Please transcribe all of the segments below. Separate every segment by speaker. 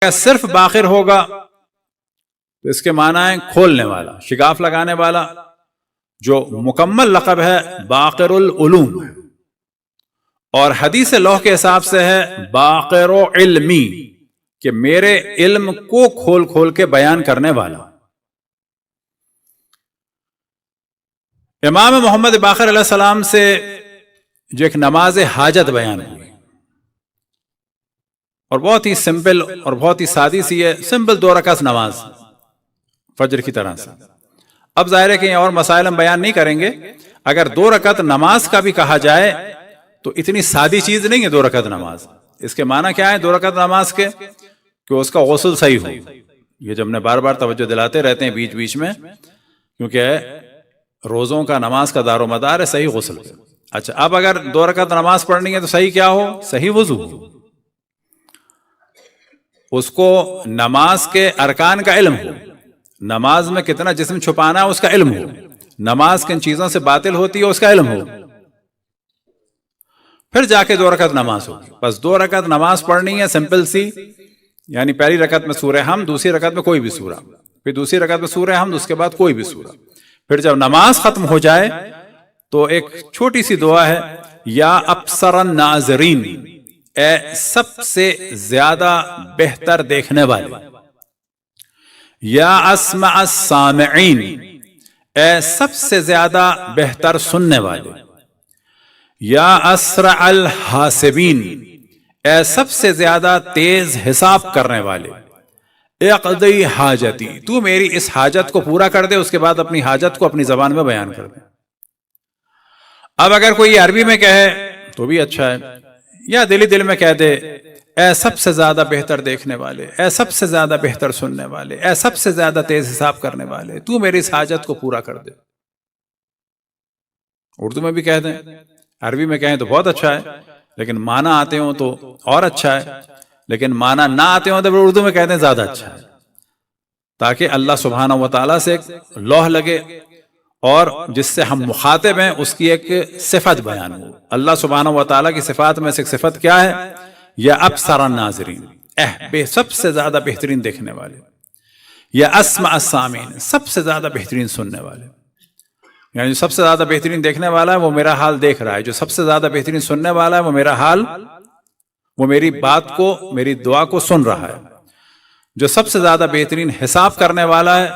Speaker 1: صرف باقر ہوگا تو اس کے معنی ہے کھولنے والا، شگاف لگانے والا، جو مکمل لقب ہے باقر العلوم، اور حدیث لوح کے حساب سے ہے باقر علمی، کہ میرے علم کو کھول کھول کے بیان کرنے والا۔ امام محمد باقر علیہ السلام سے جو ایک نماز حاجت بیان ہوئی، اور بہت ہی سمپل اور بہت ہی سادی سی ہے، سمپل 2 رکعت نماز فجر کی طرح سے۔ اب ظاہر ہے کہ اور مسائل ہم بیان نہیں کریں گے، اگر 2 رکعت نماز کا بھی کہا جائے تو اتنی سادی چیز نہیں ہے 2 رکعت نماز۔ اس کے معنی کیا ہے 2 رکعت نماز کے؟ کہ اس کا غسل صحیح ہو۔ یہ جب ہم نے بار بار توجہ دلاتے رہتے ہیں بیچ بیچ میں، کیونکہ روزوں کا نماز کا دار و مدار ہے صحیح غسل۔ اچھا، اب اگر 2 رکعت نماز پڑھنی ہے تو صحیح کیا ہو؟ صحیح وضو ہو، اس کو نماز کے ارکان کا علم ہو، نماز میں کتنا جسم چھپانا ہے اس کا علم ہو، نماز کن چیزوں سے باطل ہوتی ہے اس کا علم ہو، پھر جا کے 2 رکعت نماز ہو۔ بس 2 رکعت نماز پڑھنی ہے سمپل سی، یعنی پہلی رکعت میں سورہ حمد، دوسری رکعت میں کوئی بھی سورہ، پھر دوسری رکعت میں سورہ حمد، اس کے بعد کوئی بھی سورہ۔ پھر جب نماز ختم ہو جائے تو ایک چھوٹی سی دعا ہے، یا ابصر الناظرین، اے سب سے زیادہ بہتر دیکھنے والے، یا اسمع السامعین، اے سب سے زیادہ بہتر سننے والے، یا اسرع الحاسبین، اے سب سے زیادہ تیز حساب کرنے والے، اقضی حاجتی، تو میری اس حاجت کو پورا کر دے۔ اس کے بعد اپنی حاجت کو اپنی زبان میں بیان کر دے۔ اب اگر کوئی عربی میں کہے تو بھی اچھا ہے، یا دلی دل میں کہہ دے، اے سب سے زیادہ بہتر دیکھنے والے، اے سب سے زیادہ بہتر سننے والے، اے سب سے زیادہ تیز حساب کرنے والے، تو میری اس حاجت کو پورا کر دے۔ اردو میں بھی کہہ دیں، عربی میں کہیں تو بہت اچھا ہے، لیکن معنی آتے ہوں تو اور اچھا ہے، لیکن معنی نہ آتے ہوں تو پھر اردو میں کہتے ہیں زیادہ اچھا ہے، تاکہ اللہ سبحانہ و تعالیٰ سے ایک لوح لگے، اور جس سے ہم مخاطب ہیں اس کی ایک صفت بیان ہو۔ اللہ سبحانہ و تعالیٰ کی صفات میں سے ایک صفت کیا ہے؟ یا ابصر الناظرین، سب سے زیادہ بہترین دیکھنے والے، یا اسمع السامعین، سب سے زیادہ بہترین سننے والے، یعنی جو سب سے زیادہ بہترین دیکھنے والا ہے وہ میرا حال دیکھ رہا ہے، جو سب سے زیادہ بہترین سننے والا ہے وہ میرا حال، وہ میری بات کو، میری دعا کو سن رہا ہے، جو سب سے زیادہ بہترین حساب کرنے والا ہے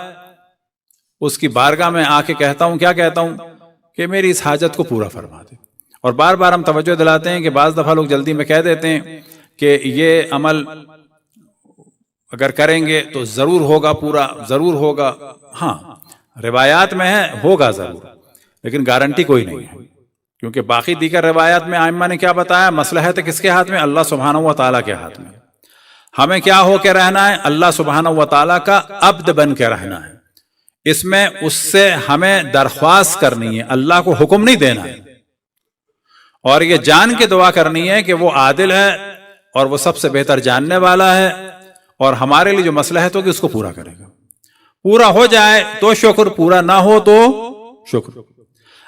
Speaker 1: اس کی بارگاہ میں آ کے کہتا ہوں، کیا کہتا ہوں؟ کہ میری اس حاجت کو پورا فرما دے۔ اور بار بار ہم توجہ دلاتے ہیں کہ بعض دفعہ لوگ جلدی میں کہہ دیتے ہیں کہ یہ عمل اگر کریں گے تو ضرور ہوگا پورا، ضرور ہوگا۔ ہاں، روایات میں ہے ہوگا ضرور، لیکن گارنٹی کوئی نہیں ہے، کیونکہ باقی دیگر روایات میں ائمہ نے کیا بتایا؟ مصلحت کس کے ہاتھ میں؟ اللہ سبحانہ و تعالیٰ کے ہاتھ میں۔ ہمیں کیا ہو کے رہنا ہے؟ اللہ سبحانہ و تعالیٰ کا عبد بن کے رہنا ہے۔ اس میں اس سے ہمیں درخواست کرنی ہے، اللہ کو حکم نہیں دینا ہے، اور یہ جان کے دعا کرنی ہے کہ وہ عادل ہے اور وہ سب سے بہتر جاننے والا ہے، اور ہمارے لیے جو مصلحت ہوگی اس کو پورا کرے گا۔ پورا ہو جائے تو شکر، پورا نہ ہو تو شکر۔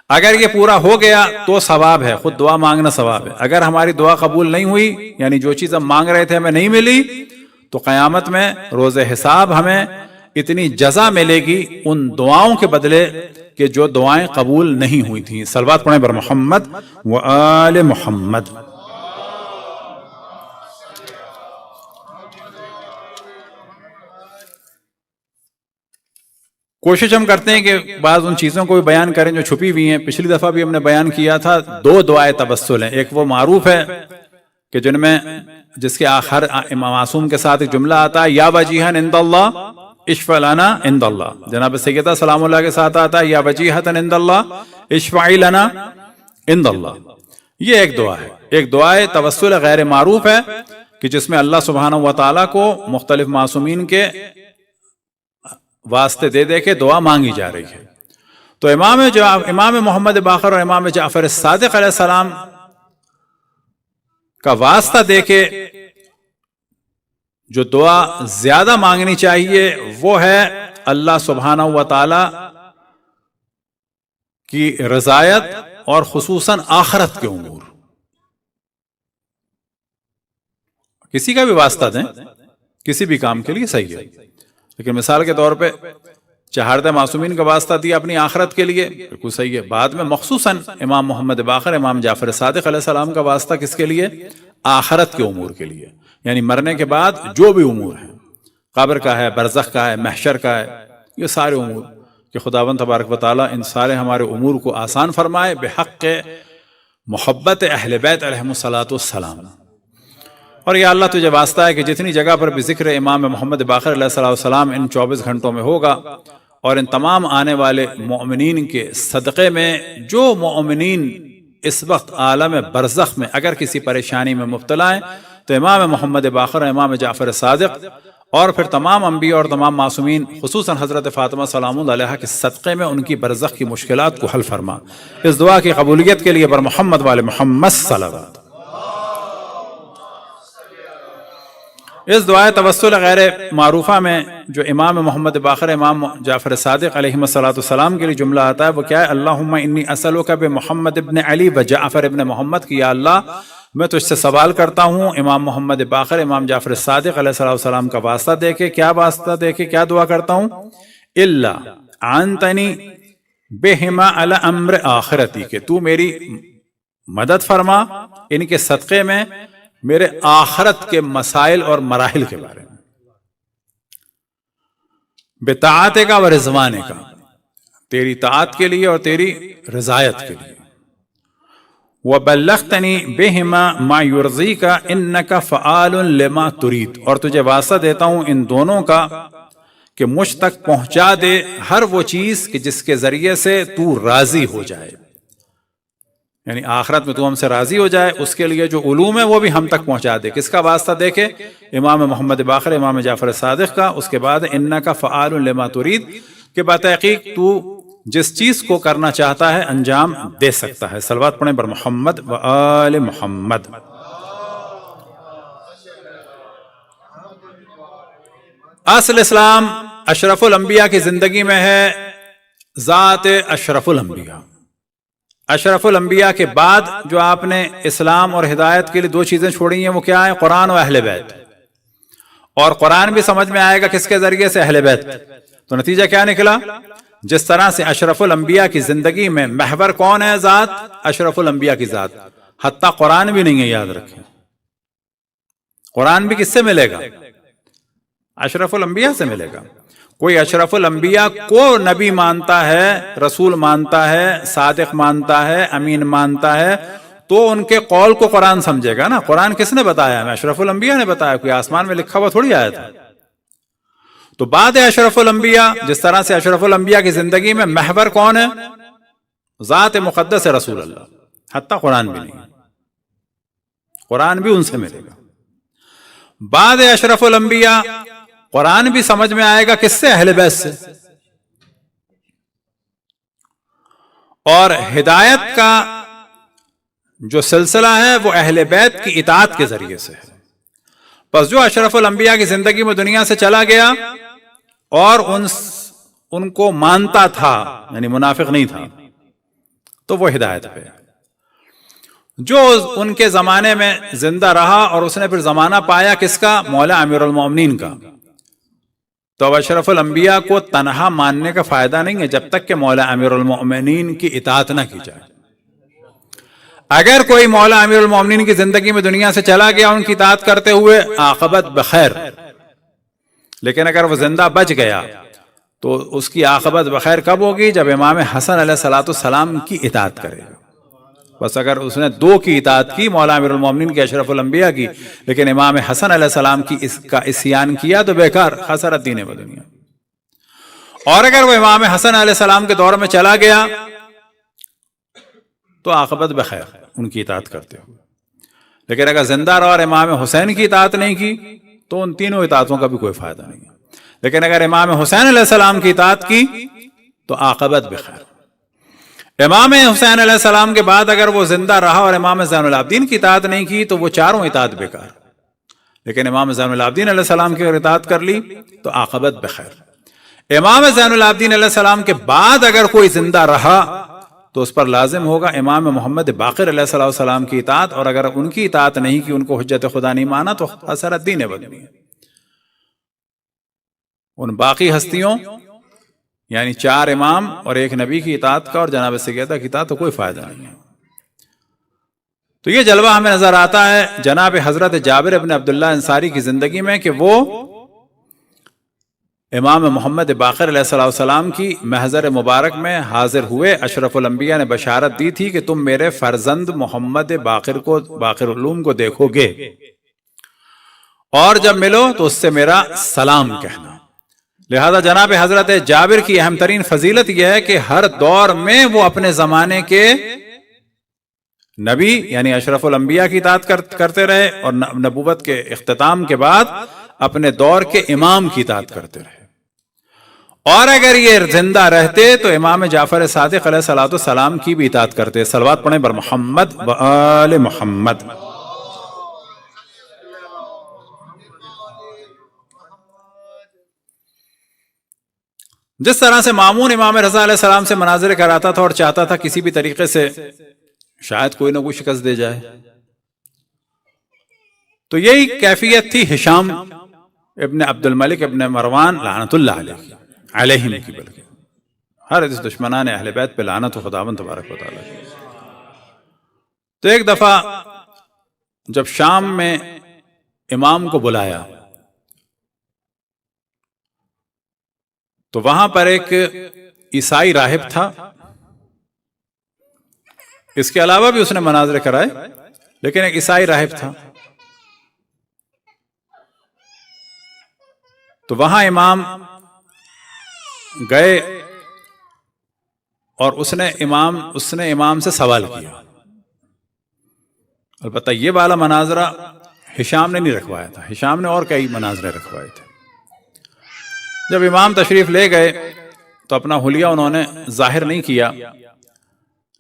Speaker 1: اگر یہ پورا ہو گیا تو ثواب ہے، خود دعا مانگنا ثواب ہے۔ اگر ہماری دعا قبول نہیں ہوئی، یعنی جو چیز ہم مانگ رہے تھے ہمیں نہیں ملی، تو قیامت میں روز حساب ہمیں اتنی جزا ملے گی ان دعاؤں کے بدلے کہ جو دعائیں قبول نہیں ہوئی تھیں۔ صلوات پڑھیں بر محمد و آل محمد۔ کوشش ہم کرتے ہیں کہ بعض ان چیزوں کو بھی بیان کریں جو چھپی ہوئی ہیں۔ پچھلی دفعہ بھی ہم نے بیان کیا تھا 2 دعائیں تبسل ہیں، ایک وہ معروف ہے کہ جن میں جس کے آخر معصوم کے ساتھ ایک جملہ آتا ہے، یا وجیہا عند اللہ اشفع لنا عند اللہ، جناب سیدہ سلام اللہ کے ساتھ آتا ہے، یا وجیہتا عند اللہ اشفعی لنا عند اللہ۔ یہ ایک دعا ہے، ایک دعائے توسل غیر معروف ہے کہ جس میں اللہ سبحانہ و تعالیٰ کو مختلف معصومین کے واسطے دے دے کے دعا مانگی جا رہی ہے۔ تو امام محمد باقر اور امام جعفر صادق علیہ السلام کا واسطہ دے کے جو دعا زیادہ مانگنی چاہیے وہ ہے اللہ سبحانہ و تعالی کی رضایت اور خصوصاً آخرت کے امور۔ کسی کا بھی واسطہ دیں، کسی بھی کام کے لیے صحیح ہے، لیکن مثال کے طور پہ چہارتے معصومین کا واسطہ دیا اپنی آخرت کے لیے، بالکل صحیح ہے۔ بعد میں مخصوصاً امام محمد باقر، امام جعفر صادق علیہ السلام کا واسطہ کس کے لیے؟ آخرت کے امور کے لیے، یعنی مرنے کے بعد جو بھی امور ہیں، قبر کا ہے، برزخ کا ہے، محشر کا ہے، یہ سارے امور کہ خداوند تبارک و تعالیٰ ان سارے ہمارے امور کو آسان فرمائے بحق محبت اہل بیت علیہم الصلاۃ والسلام۔ اور یا اللہ تجھے واسطہ ہے کہ جتنی جگہ پر بھی ذکر امام محمد باقر علیہ السلام ان 24 گھنٹوں میں ہوگا، اور ان تمام آنے والے مؤمنین کے صدقے میں جو مؤمنین اس وقت عالم برزخ میں اگر کسی پریشانی میں مبتلا ہیں، تو امام محمد باقر، امام جعفر صادق اور پھر تمام انبیاء اور تمام معصومین خصوصاً حضرت فاطمہ سلام اللہ علیہا کے صدقے میں ان کی برزخ کی مشکلات کو حل فرما۔ اس دعا کی قبولیت کے لیے بر محمد والے محمد صلوات۔ اس دعائے توسل غیر معروفہ میں جو امام محمد باقر، امام جعفر صادق علیہ السلام کے لیے جملہ آتا ہے وہ کیا ہے؟ اللہم انی اسألک بمحمد ابن علی و جعفر ابن محمد کی، یا اللہ میں تجھ سے سوال کرتا ہوں امام محمد باقر، امام جعفر صادق علیہ السلام کا واسطہ دے کے، کیا واسطہ دے کے کیا دعا کرتا ہوں؟ اللہ عنتنی بہما علی امر آخرتی، کہ تو میری مدد فرما ان کے صدقے میں میرے آخرت کے مسائل اور مراحل کے بارے میں، بطاعت کا و رضوان کا، تیری طاعت کے لیے اور تیری رضایت کے لیے، وَبَلَّغْتَنِي بِهِمَا مَا يُرْضِيكَ إِنَّكَ فَعَالٌ لِمَا تُرِيدُ، اور تجھے واسطہ دیتا ہوں ان دونوں کا کہ مجھ تک پہنچا دے ہر وہ چیز کہ جس کے ذریعے سے تو راضی ہو جائے، یعنی آخرت میں تو ہم سے راضی ہو جائے، اس کے لیے جو علوم ہے وہ بھی ہم تک پہنچا دے۔ کس کا واسطہ دے کے؟ امام محمد باقر، امام جعفر صادق کا۔ اس کے بعد انکا فعال لما ترید، کہ بتحقیق تو جس چیز کو کرنا چاہتا ہے انجام دے سکتا ہے۔ صلوات پڑھیں بر محمد و آل محمد۔ اصل اسلام اشرف الانبیاء کی زندگی میں ہے ذات اشرف الانبیاء۔ اشرف الانبیاء کے بعد جو آپ نے اسلام اور ہدایت کے لیے دو چیزیں چھوڑی ہیں وہ کیا ہیں؟ قرآن و اہل بیت۔ اور قرآن بھی سمجھ میں آئے گا کس کے ذریعے سے؟ اہل بیت۔ تو نتیجہ کیا نکلا؟ جس طرح سے اشرف الانبیاء کی زندگی میں محور کون ہے؟ ذات اشرف الانبیاء کی ذات۔ حتیٰ قرآن بھی نہیں ہے، یاد رکھیں، قرآن بھی کس سے ملے گا؟ اشرف الانبیاء سے ملے گا۔ کوئی اشرف الانبیاء کو نبی مانتا ہے، رسول مانتا ہے، صادق مانتا ہے، امین مانتا ہے، تو ان کے قول کو قرآن سمجھے گا نا۔ قرآن کس نے بتایا؟ ہمیں اشرف الانبیاء نے بتایا، کوئی آسمان میں لکھا ہوا تھوڑی آیا تھا۔ تو بعد اشرف الانبیاء، جس طرح سے اشرف الانبیاء کی زندگی میں محور کون ہے؟ ذات مقدس رسول اللہ۔ حتیٰ قرآن بھی نہیں، قرآن بھی ان سے ملے گا۔ بعد اشرف الانبیاء قرآن بھی سمجھ میں آئے گا کس سے؟ اہل بیت سے۔ اور ہدایت کا جو سلسلہ ہے وہ اہل بیت کی اطاعت کے ذریعے سے ہے۔ پس جو اشرف الانبیاء کی زندگی میں دنیا سے چلا گیا اور ان کو مانتا تھا، یعنی منافق نہیں تھا، تو وہ ہدایت پہ۔ جو ان کے زمانے میں زندہ رہا اور اس نے پھر زمانہ پایا کس کا؟ مولا امیر المومنین کا۔ تو اشرف الانبیاء کو تنہا ماننے کا فائدہ نہیں ہے جب تک کہ مولا امیر المومنین کی اطاعت نہ کی جائے۔ اگر کوئی مولا امیر المومنین کی زندگی میں دنیا سے چلا گیا ان کی اطاعت کرتے ہوئے، عاقبت بخیر، لیکن اگر وہ زندہ بچ گیا تو اس کی عاقبت بخیر کب ہوگی؟ جب امام حسن علیہ السلام کی اطاعت کرے گا۔ بس اگر اس نے دو کی اطاعت کی، مولا امیر المومنین کی، اشرف الانبیاء کی، لیکن امام حسن علیہ السلام کی کا عصیان کیا تو بیکار، خسرت دین و دنیا۔ اور اگر وہ امام حسن علیہ السلام کے دور میں چلا گیا تو عاقبت بخیر ان کی اطاعت کرتے ہوئے۔ لیکن اگر زندہ رہا اور امام حسین کی اطاعت نہیں کی تو ان تینوں اطاعتوں کا بھی کوئی فائدہ نہیں ہے۔ لیکن اگر امام حسین علیہ السلام کی اطاعت کی تو عاقبت بخیر۔ امام حسین علیہ السلام کے بعد اگر وہ زندہ رہا اور امام زین العابدین کی اطاعت نہیں کی تو وہ چاروں اطاعت بیکار۔ لیکن امام زین العابدین علیہ السلام کی اگر اطاعت کر لی تو عاقبت بخیر۔ امام زین العابدین علیہ السلام کے بعد اگر کوئی زندہ رہا تو اس پر لازم ہوگا امام محمد باقر علیہ السلام کی اطاعت، اور اگر ان کی اطاعت نہیں کی، ان کو حجت خدا نہیں مانا، تو خسرت دین و دنیا۔ ان باقی ہستیوں یعنی 4 امام اور 1 نبی کی اطاعت کا اور جناب سیدہ کی اطاعت کا کوئی فائدہ نہیں ہے۔ تو یہ جلوہ ہمیں نظر آتا ہے جناب حضرت جابر ابن عبداللہ انصاری کی زندگی میں کہ وہ امام محمد باقر علیہ السلام کی محضر مبارک میں حاضر ہوئے۔ اشرف الانبیاء نے بشارت دی تھی کہ تم میرے فرزند محمد باقر علوم کو دیکھو گے اور جب ملو تو اس سے میرا سلام کہنا۔ لہذا جناب حضرت جابر کی اہم ترین فضیلت یہ ہے کہ ہر دور میں وہ اپنے زمانے کے نبی یعنی اشرف الانبیاء کی اطاعت کرتے رہے اور نبوت کے اختتام کے بعد اپنے دور کے امام کی اطاعت کرتے رہے، اور اگر یہ زندہ رہتے تو امام جعفر صادق علیہ السلام کی بھی اطاعت کرتے۔ صلوات پڑھیں بر محمد و آل محمد۔ جس طرح سے مامون امام رضا علیہ السلام سے مناظرے کراتا تھا اور چاہتا تھا کسی بھی طریقے سے شاید کوئی نہ کوئی شکست دے جائے، تو یہی کیفیت تھی ہشام ابن عبد الملک ابن مروان لعنت اللہ علیہم کی، بلکہ ہر اس دشمنان اہل بیت پہ لعنت و خداوند تبارک و تعالیٰ کی۔ تو ایک دفعہ جب شام میں امام کو بلایا تو وہاں پر ایک عیسائی راہب تھا، اس کے علاوہ بھی اس نے مناظرے کرائے، لیکن ایک عیسائی راہب تھا۔ تو وہاں امام گئے اور اس نے امام سے سوال کیا۔ البتہ یہ والا مناظرہ ہشام نے نہیں رکھوایا تھا، ہشام نے اور کئی مناظرے رکھوائے تھے۔ جب امام تشریف لے گئے تو اپنا حلیہ انہوں نے ظاہر نہیں کیا،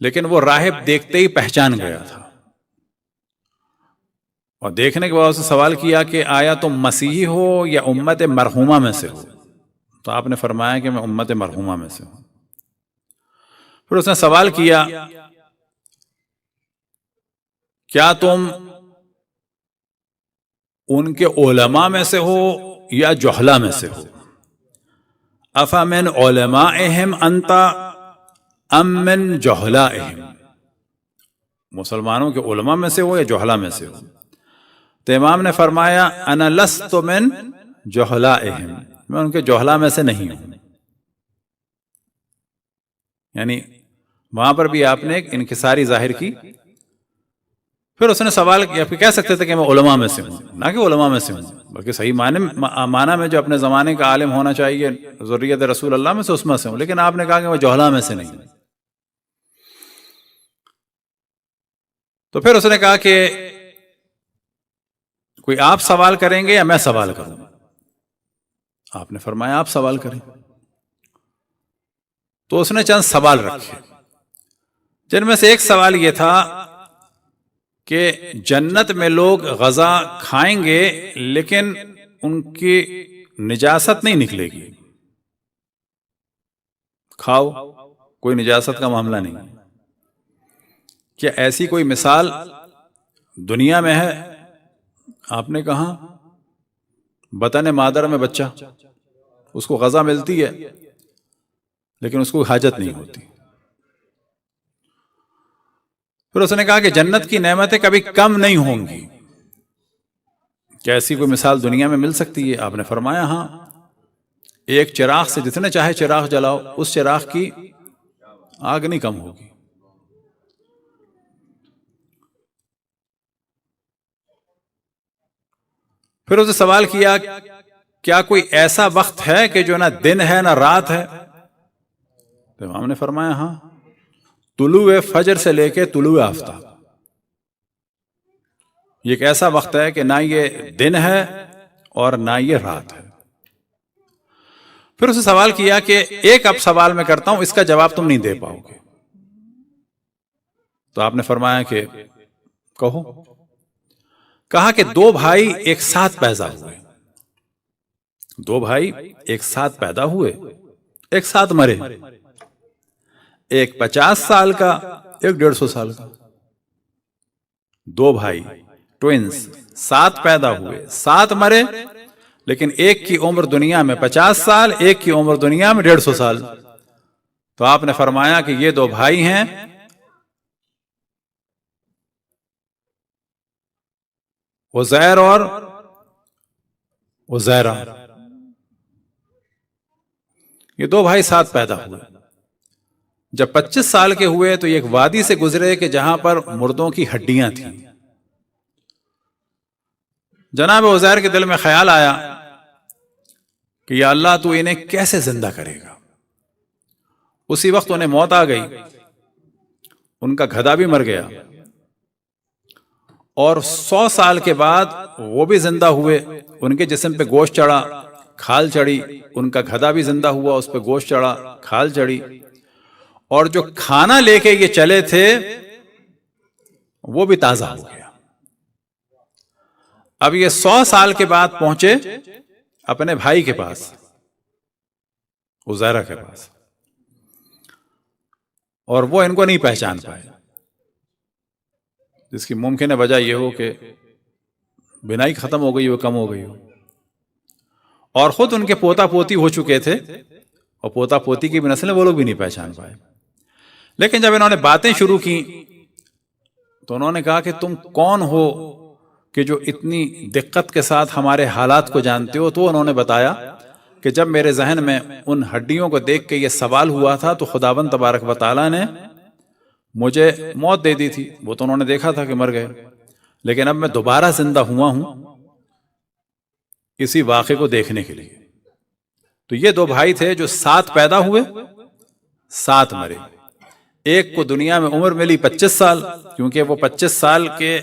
Speaker 1: لیکن وہ راہب دیکھتے ہی پہچان گیا تھا، اور دیکھنے کے بعد اسے سوال کیا کہ آیا تم مسیحی ہو یا امت مرحومہ میں سے ہو؟ تو آپ نے فرمایا کہ میں امت مرحومہ میں سے ہوں۔ پھر اس نے سوال کیا کیا تم ان کے علماء میں سے ہو یا جہلہ میں سے ہو؟ افمن علمائہم انت ام من جہلائہم، مسلمانوں کے علماء میں سے ہو یا جہلہ میں سے ہو؟ تو امام نے فرمایا انا لست من جہلائہم، میں ان کے جہلہ میں سے نہیں ہوں۔ یعنی وہاں پر بھی آپ نے ایک انکساری ظاہر کی۔ پھر اس نے سوال کیا، پھر کہہ سکتے تھے کہ میں علماء میں سے ہوں، نہ کہ علماء میں سے ہوں، بلکہ صحیح معنی میں جو اپنے زمانے کا عالم ہونا چاہیے ذریت رسول اللہ میں سے اس میں سے ہوں، لیکن آپ نے کہا کہ میں جہلہ میں سے نہیں ہوں۔ تو پھر اس نے کہا کہ کوئی آپ سوال کریں گے یا میں سوال کروں؟ آپ نے فرمایا آپ سوال کریں۔ تو اس نے چند سوال رکھے، جن میں سے ایک سوال یہ تھا کہ جنت میں لوگ غذا کھائیں گے لیکن ان کی نجاست نہیں نکلے گی، کھاؤ کوئی نجاست کا معاملہ نہیں۔ کیا ایسی کوئی مثال دنیا میں ہے؟ آپ نے کہا بطن مادر میں بچہ، اس کو غذا ملتی ہے لیکن اس کو حاجت نہیں ہوتی۔ پھر اس نے کہا کہ جنت کی نعمتیں کبھی کم نہیں ہوں گی، کیا ایسی کوئی مثال دنیا میں مل سکتی ہے؟ آپ نے فرمایا ہاں، ایک چراغ سے جتنے چاہے چراغ جلاؤ، اس چراغ کی آگ نہیں کم ہوگی۔ پھر اسے سوال کیا کیا کوئی ایسا وقت ہے کہ جو نہ دن ہے نہ رات ہے؟ تو امام نے فرمایا ہاں، طلوع فجر سے لے کے طلوع آفتاب، یہ ایک ایسا وقت ہے کہ نہ یہ دن ہے اور نہ یہ رات ہے۔ پھر اسے سوال کیا کہ ایک اب سوال میں کرتا ہوں، اس کا جواب تم نہیں دے پاؤ گے۔ تو آپ نے فرمایا کہ کہو۔ کہا کہ 2 بھائی ایک ساتھ پیدا ہوئے، 2 بھائی ایک ساتھ پیدا ہوئے، ایک ساتھ مرے، ایک 50 سال کا ایک 150 سال کا۔ 2 بھائی ٹوئنز، ساتھ پیدا ہوئے، ساتھ مرے، لیکن ایک کی عمر دنیا میں 50 سال، ایک کی عمر دنیا میں 150 سال. تو آپ نے فرمایا کہ یہ دو بھائی ہیں، عزیر اور عزیرہ. یہ دو بھائی ساتھ پیدا ہوئے. جب 25 سال کے ہوئے تو یہ ایک وادی سے گزرے کہ جہاں پر مردوں کی ہڈیاں تھیں. جناب عزیر کے دل میں خیال آیا کہ یا اللہ تو انہیں کیسے زندہ کرے گا. اسی وقت انہیں موت آ گئی، ان کا گدھا بھی مر گیا، اور 100 سال کے بعد وہ بھی زندہ ہوئے. ان کے جسم پہ گوشت چڑھا، کھال چڑھی. ان کا گدھا بھی زندہ ہوا، اس پہ گوشت چڑھا، کھال چڑھی. اور جو کھانا لے کے یہ چلے تھے وہ بھی تازہ ہو گیا. اب یہ 100 سال کے بعد پہنچے اپنے بھائی کے پاس، عزیرہ کے پاس، اور وہ ان کو نہیں پہچان پائے، جس کی ممکن ہے وجہ یہ ہو کہ بینائی ختم ہو گئی ہو، کم ہو گئی ہو، اور خود ان کے پوتا پوتی ہو چکے تھے، اور پوتا پوتی کی بھی نسلیں وہ لوگ بھی نہیں پہچان پائے. لیکن جب انہوں نے باتیں شروع کی تو انہوں نے کہا کہ تم کون ہو کہ جو اتنی دقت کے ساتھ ہمارے حالات کو جانتے ہو. تو انہوں نے بتایا کہ جب میرے ذہن میں ان ہڈیوں کو دیکھ کے یہ سوال ہوا تھا تو خداوند تبارک و تعالیٰ نے مجھے موت دے دی تھی. وہ تو انہوں نے دیکھا تھا کہ مر گئے، لیکن اب میں دوبارہ زندہ ہوا ہوں اسی واقعے کو دیکھنے کے لیے. تو یہ دو بھائی تھے جو ساتھ پیدا ہوئے، ساتھ مرے. ایک کو دنیا میں عمر ملی 25 سال، کیونکہ وہ 25 سال کے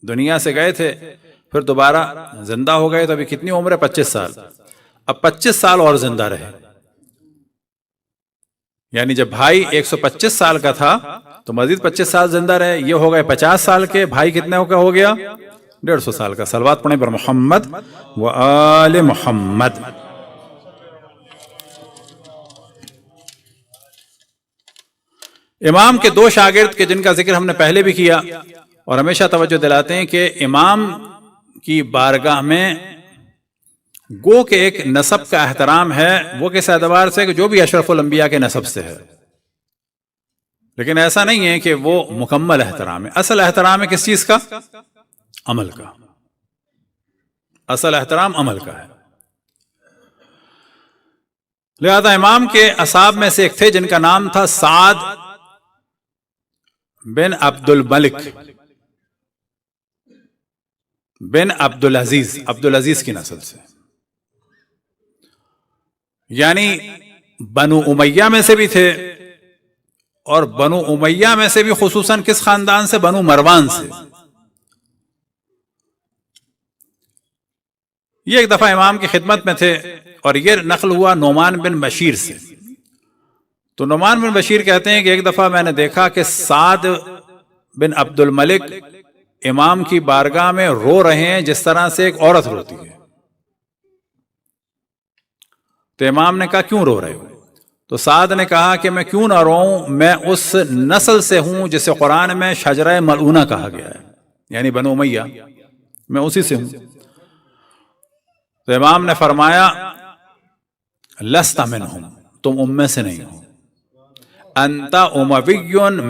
Speaker 1: دنیا سے گئے تھے، پھر دوبارہ زندہ ہو گئے. تو ابھی کتنی عمر ہے؟ 25 سال. اب 25 سال اور زندہ رہے. یعنی جب بھائی 125 سال کا تھا تو مزید 25 سال زندہ رہے. یہ ہو گئے 50 سال کے. بھائی کتنے کا ہو گیا؟ 150 سال کا. صلوات پڑھیں پر محمد و آل محمد. امام کے دو شاگرد کے جن کا ذکر ہم نے پہلے بھی کیا اور ہمیشہ توجہ دلاتے ہیں کہ امام کی بارگاہ میں گو کہ ایک نسب کا احترام ہے. وہ کس اعتبار سے کہ جو بھی اشرف الانبیاء کے نسب سے ہے، لیکن ایسا نہیں ہے کہ وہ مکمل احترام ہے. اصل احترام ہے کس چیز کا؟ عمل کا. اصل احترام عمل کا ہے. لہذا امام کے اصحاب میں سے ایک تھے جن کا نام تھا سعد بن عبد الملک بن عبد العزیز. عبد العزیز کی نسل سے، یعنی بنو امیہ میں سے بھی تھے، اور بنو امیہ میں سے بھی خصوصاً کس خاندان سے؟ بنو مروان سے. یہ ایک دفعہ امام کی خدمت میں تھے اور یہ نقل ہوا نعمان بن بشیر سے. تو نعمان بن بشیر کہتے ہیں کہ ایک دفعہ میں نے دیکھا کہ سعد بن عبد الملک امام کی بارگاہ میں رو رہے ہیں جس طرح سے ایک عورت روتی ہے. تو امام نے کہا کیوں رو رہے ہو؟ تو سعد نے کہا کہ میں کیوں نہ روؤں، میں اس نسل سے ہوں جسے قرآن میں شجرہ ملعونہ کہا گیا ہے، یعنی بنو امیہ، میں اسی سے ہوں. تو امام نے فرمایا لست منہم، تم ام میں سے نہیں ہو. انت اموی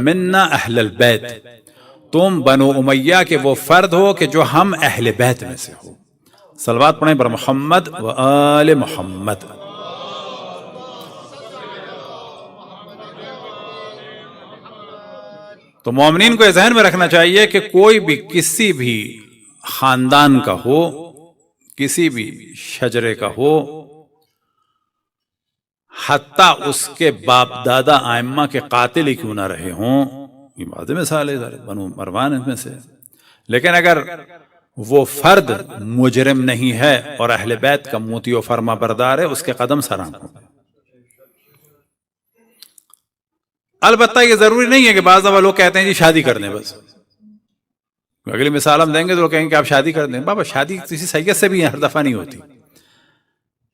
Speaker 1: منا اہل البیت، تم بنو امیہ کے وہ فرد ہو کہ جو ہم اہل بیت میں سے ہو. صلوات پڑھیں پر محمد و آل محمد. تو مومنین کو یہ ذہن میں رکھنا چاہیے کہ کوئی بھی کسی بھی خاندان کا ہو، کسی بھی شجرے کا ہو، حتیٰ اس کے باپ دادا ائمہ کے قاتل ہی کیوں نہ رہے ہوں، یہ بعض مثال ہے بنو مروان ان میں سے، لیکن اگر وہ فرد مجرم نہیں ہے اور اہل بیت کا موتی و فرما بردار ہے، اس کے قدم سرام ہوں. البتہ یہ ضروری نہیں ہے کہ بعض دفعہ لوگ کہتے ہیں جی شادی کر دیں بس. اگلی مثال ہم دیں گے تو لوگ کہیں گے کہ آپ شادی کر دیں. بابا شادی کسی سید سے بھی ہر دفعہ نہیں ہوتی.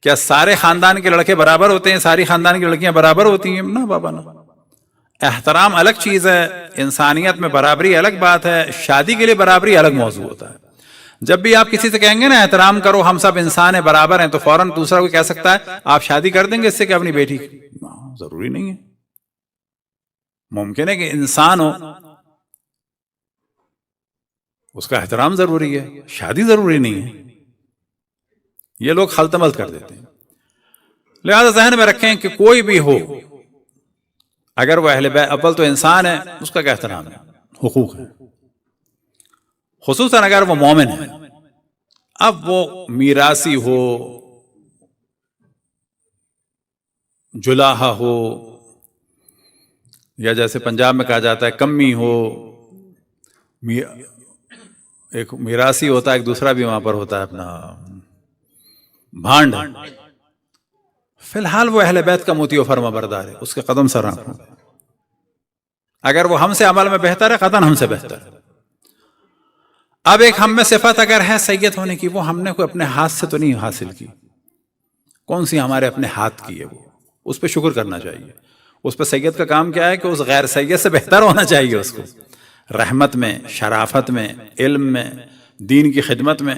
Speaker 1: کیا سارے خاندان کے لڑکے برابر ہوتے ہیں؟ ساری خاندان کی لڑکیاں برابر ہوتی ہیں؟ نہ بابا نہ. احترام الگ چیز ہے، انسانیت میں برابری الگ بات ہے، شادی کے لیے برابری الگ موضوع ہوتا ہے. جب بھی آپ کسی سے کہیں گے نا احترام کرو، ہم سب انسان ہیں، برابر ہیں، تو فوراً دوسرا کوئی کہہ سکتا ہے آپ شادی کر دیں گے اس سے کہ اپنی بیٹی؟ ضروری نہیں ہے. ممکن ہے کہ انسان ہو، اس کا احترام ضروری ہے، شادی ضروری نہیں ہے. یہ لوگ خلط ملط کر دیتے ہیں. لہذا ذہن میں رکھیں کہ کوئی بھی ہو، اگر وہ اہل بیت، اول تو انسان ہے، اس کا کیا احترام ہے، حقوق ہے، خصوصاً اگر وہ مومن ہے. اب وہ میراثی ہو، جلاحہ ہو، یا جیسے پنجاب میں کہا جاتا ہے کمی ہو، ایک میراثی ہوتا ہے، ایک دوسرا بھی وہاں پر ہوتا ہے اپنا بھانڈ. فی الحال وہ اہل بیت کا مطیع و فرما بردار ہے، اس کے قدم سر آنکھوں. اگر وہ ہم سے عمل میں بہتر ہے، قطعاً ہم سے بہتر ہے. اب ایک ہم میں صفت اگر ہے سید ہونے کی، وہ ہم نے کوئی اپنے ہاتھ سے تو نہیں حاصل کی، کون سی ہمارے اپنے ہاتھ کی ہے، وہ اس پہ شکر کرنا چاہیے. اس پہ سید کا کام کیا ہے کہ اس غیر سید سے بہتر ہونا چاہیے اس کو، رحمت میں، شرافت میں، علم میں، دین کی خدمت میں.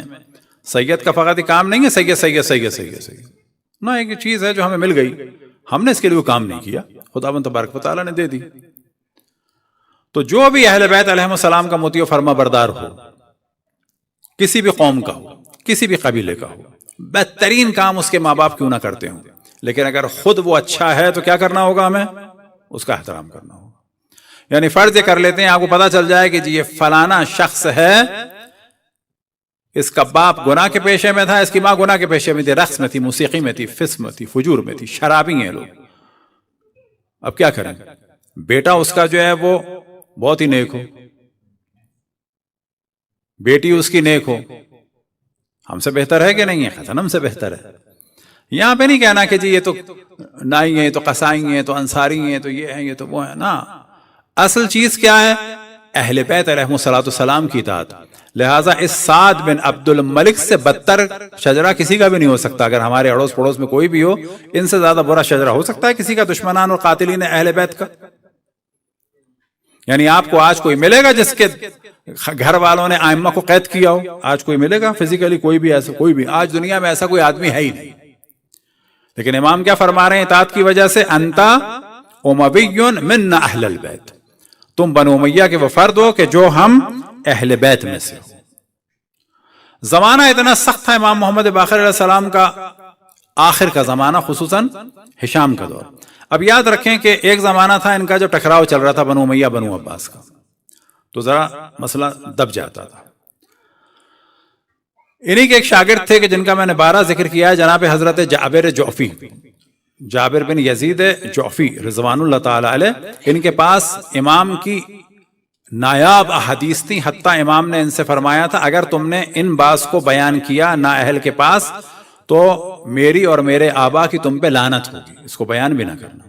Speaker 1: سید کا فقط کام نہیں ہے سید سید سید سید سید، نہ ایک چیز ہے جو ہمیں مل گئی، ہم نے اس کے لیے وہ کام نہیں کیا، خداوند تبارک و تعالیٰ نے دے دی. تو جو بھی اہل بیت علیہ السلام کا مطیع و فرما بردار ہو، کسی بھی قوم کا ہو، کسی بھی قبیلے کا ہو، بہترین کام اس کے ماں باپ کیوں نہ کرتے ہوں، لیکن اگر خود وہ اچھا ہے تو کیا کرنا ہوگا، ہمیں اس کا احترام کرنا ہوگا. یعنی فرض یہ کر لیتے ہیں آپ کو پتا چل جائے کہ جی یہ فلانا شخص ہے، اس کا باپ گناہ کے پیشے میں تھا، اس کی ماں گناہ کے پیشے میں تھی، رقص میں تھی، موسیقی میں تھی، فسق میں تھی، فجور میں تھی، شرابی ہیں لوگ. اب کیا کریں؟ بیٹا اس کا جو ہے وہ بہت ہی نیک ہو، بیٹی اس کی نیک ہو، ہم سے بہتر ہے کہ نہیں ہے؟ قطعاً ہم سے بہتر ہے. یہاں پہ نہیں کہنا کہ جی یہ تو نائی ہیں، تو قصائی ہیں، تو انصاری ہیں، تو یہ ہیں، یہ تو وہ ہیں. نا، اصل چیز کیا ہے؟ اہل بیت علیہ السلام کی اطاعت. لہٰذا اس سعد بن عبد الملک سے بدتر شجرہ کسی کا بھی نہیں ہو سکتا. اگر ہمارے اڑوس پڑوس میں کوئی بھی ہو، ان سے زیادہ برا شجرہ ہو سکتا ہے کسی کا دشمنان اور قاتلین اہل بیت کا؟ یعنی آپ کو آج کوئی ملے گا جس کے گھر والوں نے ائمہ کو قید کیا ہو؟ آج کوئی ملے گا فزیکلی؟ کوئی بھی ایسا، کوئی بھی آج دنیا میں ایسا کوئی آدمی ہے ہی نہیں. لیکن امام کیا فرما رہے ہیں اطاعت کی وجہ سے؟ انتا اموی من اہل البیت، تم بنو امیہ کے وہ فرد ہو کہ جو ہم اہل بیت میں سے ہو. زمانہ اتنا سخت تھا امام محمد باقر علیہ السلام کا، آخر کا زمانہ، خصوصاً ہشام کا دور. اب یاد رکھیں کہ ایک زمانہ تھا ان کا جو ٹکراؤ چل رہا تھا بنو امیہ بنو عباس کا، تو ذرا مسئلہ دب جاتا تھا. انہی کے ایک شاگرد تھے کہ جن کا میں نے 12 ذکر کیا ہے، جناب حضرت جابر جعفی، جابر بن یزید جعفی رضوان اللہ تعالی علیہ. ان کے پاس امام کی نایاب احادیث تھیں، حتیٰ امام نے ان سے فرمایا تھا اگر تم نے ان باز کو بیان کیا نا اہل کے پاس تو میری اور میرے آبا کی تم پہ لعنت ہوگی، اس کو بیان بھی نہ کرنا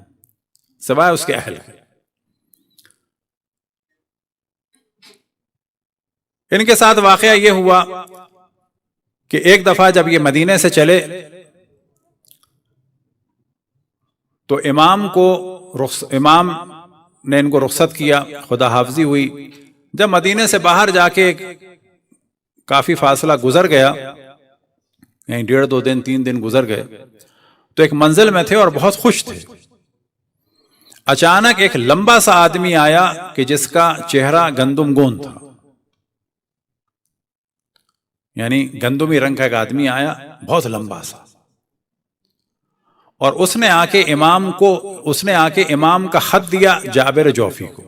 Speaker 1: سوائے اس کے اہل کے. ان کے ساتھ واقعہ یہ ہوا کہ ایک دفعہ جب یہ مدینے سے چلے تو امام نے ان کو رخصت کیا، خدا حافظی ہوئی. جب مدینے سے باہر جا کے کافی فاصلہ گزر گیا، یعنی 1.5 دن 3 دن گزر گئے، تو ایک منزل میں تھے اور بہت خوش تھے. اچانک ایک لمبا سا آدمی آیا کہ جس کا چہرہ گندم گون تھا، یعنی گندمی رنگ کا ایک آدمی آیا بہت لمبا سا، اور اس نے آ کے امام کا خط دیا جابر جعفی کو،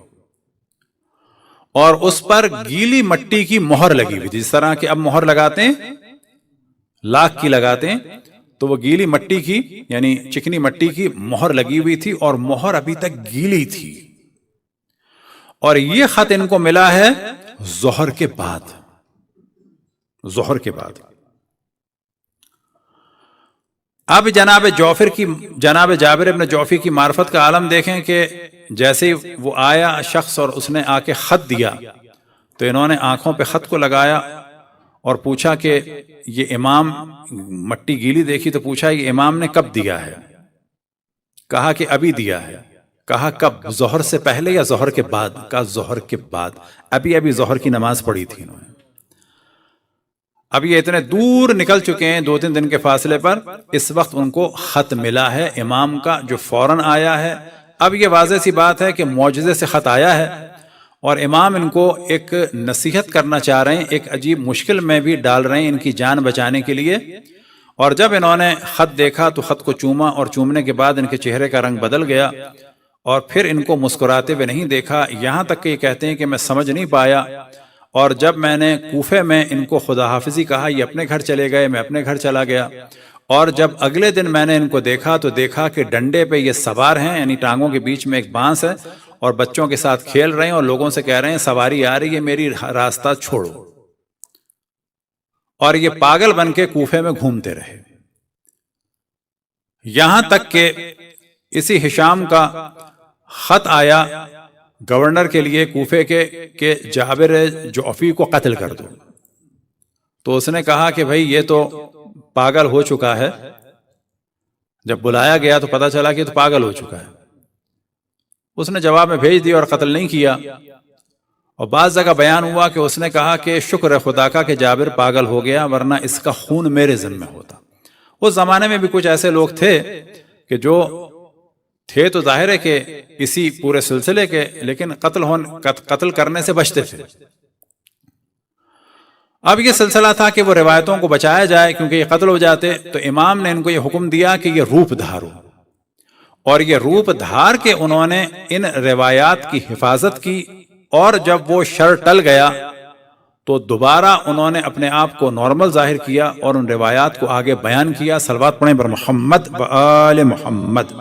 Speaker 1: اور اس پر گیلی مٹی کی مہر لگی ہوئی تھی. جس طرح کہ اب مہر لگاتے ہیں، لاکھ کی لگاتے ہیں، تو وہ گیلی مٹی کی یعنی چکنی مٹی کی مہر لگی ہوئی تھی، اور مہر ابھی تک گیلی تھی. اور یہ خط ان کو ملا ہے ظہر کے بعد. اب جناب جابر ابن جعفی کی معرفت کا عالم دیکھیں کہ جیسے وہ آیا شخص اور اس نے آ کے خط دیا تو انہوں نے آنکھوں پہ خط کو لگایا اور پوچھا کہ یہ امام، مٹی گیلی دیکھی تو پوچھا یہ امام نے کب دیا ہے؟ کہا کہ ابھی دیا ہے. کہا کب؟ ظہر سے پہلے یا ظہر کے بعد؟ کہا ظہر کے بعد. ابھی ظہر کی نماز پڑھی تھی انہوں نے. اب یہ اتنے دور نکل چکے ہیں 2-3 دن کے فاصلے پر، اس وقت ان کو خط ملا ہے امام کا جو فوراً آیا ہے۔ اب یہ واضح سی بات ہے کہ معجزے سے خط آیا ہے، اور امام ان کو ایک نصیحت کرنا چاہ رہے ہیں، ایک عجیب مشکل میں بھی ڈال رہے ہیں ان کی جان بچانے کے لیے۔ اور جب انہوں نے خط دیکھا تو خط کو چوما، اور چومنے کے بعد ان کے چہرے کا رنگ بدل گیا، اور پھر ان کو مسکراتے ہوئے نہیں دیکھا، یہاں تک کہ یہ کہتے ہیں کہ میں سمجھ نہیں پایا، اور جب میں نے کوفے میں ان کو خدا حافظی کہا، یہ اپنے گھر چلے گئے، میں اپنے گھر چلا گیا، اور جب اگلے دن میں نے ان کو دیکھا تو دیکھا کہ ڈنڈے پہ یہ سوار ہیں، یعنی ٹانگوں کے بیچ میں ایک بانس ہے، اور بچوں کے ساتھ کھیل رہے ہیں، اور لوگوں سے کہہ رہے ہیں سواری آ رہی ہے، میری راستہ چھوڑو، اور یہ پاگل بن کے کوفے میں گھومتے رہے، یہاں تک کہ اسی ہشام کا خط آیا گورنر کے لیے کوفے کے کہ جابر جعفی کو قتل کر دو۔ تو اس نے کہا کہ بھئی یہ تو پاگل ہو چکا ہے، جب بلایا گیا تو پتا چلا کہ یہ تو پاگل ہو چکا ہے، اس نے جواب میں بھیج دیا اور قتل نہیں کیا۔ اور بعض جگہ بیان ہوا کہ اس نے کہا کہ شکر ہے خدا کا کہ جابر پاگل ہو گیا، ورنہ اس کا خون میرے ذمہ ہوتا۔ اس زمانے میں بھی کچھ ایسے لوگ تھے کہ جو تھے تو ظاہر ہے کہ اسی پورے سلسلے کے، لیکن قتل کرنے سے بچتے تھے۔ اب یہ سلسلہ تھا کہ وہ روایتوں کو بچایا جائے، کیونکہ یہ قتل ہو جاتے، تو امام نے ان کو یہ حکم دیا کہ یہ روپ دھارو، اور یہ روپ دھار کے انہوں نے ان روایات کی حفاظت کی، اور جب وہ شر ٹل گیا تو دوبارہ انہوں نے اپنے آپ کو نارمل ظاہر کیا اور ان روایات کو آگے بیان کیا۔ صلوات پڑھیں بر محمد و آل محمد۔